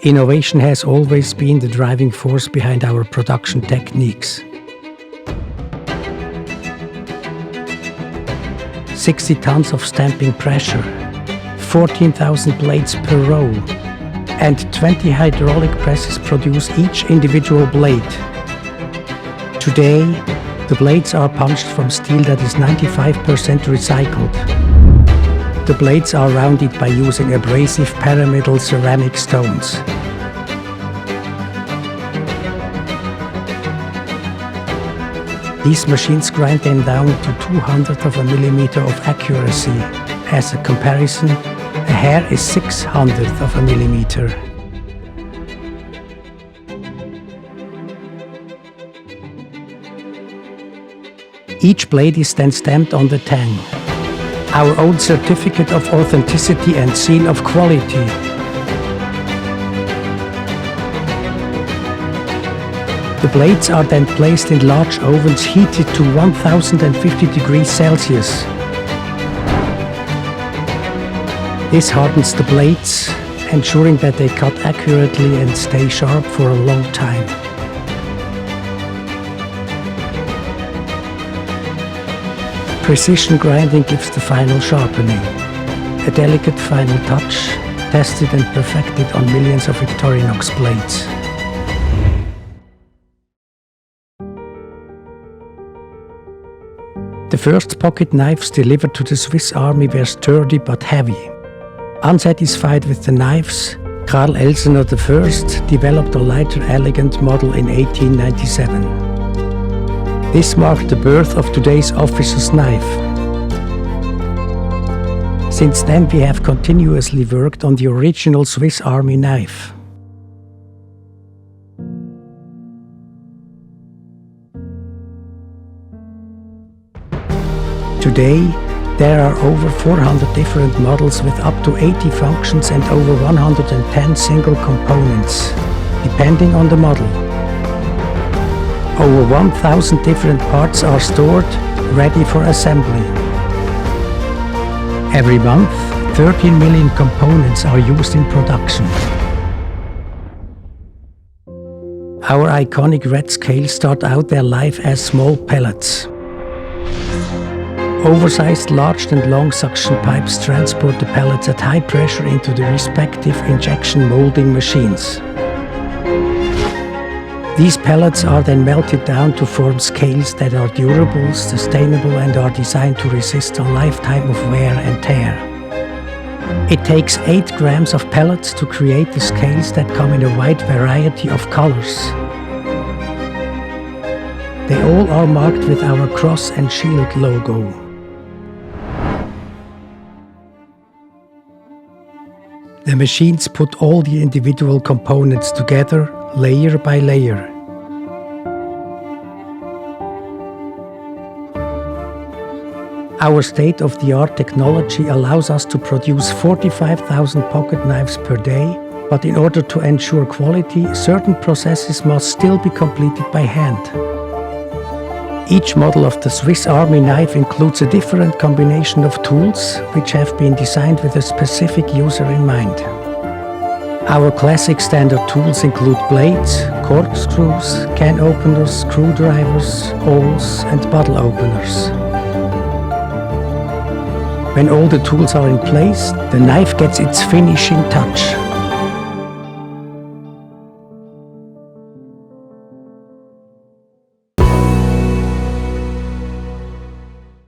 Innovation has always been the driving force behind our production techniques. 60 tons of stamping pressure, 14,000 blades per row, and 20 hydraulic presses produce each individual blade. Today, the blades are punched from steel that is 95% recycled. The blades are rounded by using abrasive pyramidal ceramic stones. These machines grind them down to 200th of a millimeter of accuracy. As a comparison, a hair is 600th of a millimeter. Each blade is then stamped on the tang, our own certificate of authenticity and seal of quality. The blades are then placed in large ovens heated to 1050 degrees Celsius. This hardens the blades, ensuring that they cut accurately and stay sharp for a long time. Precision grinding gives the final sharpening, a delicate final touch, tested and perfected on millions of Victorinox blades. The first pocket knives delivered to the Swiss Army were sturdy but heavy. Unsatisfied with the knives, Karl Elsener I developed a lighter, elegant model in 1897. This marked the birth of today's officer's knife. Since then, we have continuously worked on the original Swiss Army knife. Today, there are over 400 different models with up to 80 functions and over 110 single components, depending on the model. Over 1,000 different parts are stored, ready for assembly. Every month, 13 million components are used in production. Our iconic red scales start out their life as small pellets. Oversized large and long suction pipes transport the pellets at high pressure into the respective injection molding machines. These pellets are then melted down to form scales that are durable, sustainable, and are designed to resist a lifetime of wear and tear. It takes 8 grams of pellets to create the scales that come in a wide variety of colors. They all are marked with our cross and shield logo. The machines put all the individual components together, layer by layer. Our state-of-the-art technology allows us to produce 45,000 pocket knives per day, but in order to ensure quality, certain processes must still be completed by hand. Each model of the Swiss Army knife includes a different combination of tools, which have been designed with a specific user in mind. Our classic standard tools include blades, corkscrews, can openers, screwdrivers, awls, and bottle openers. When all the tools are in place, the knife gets its finishing touch.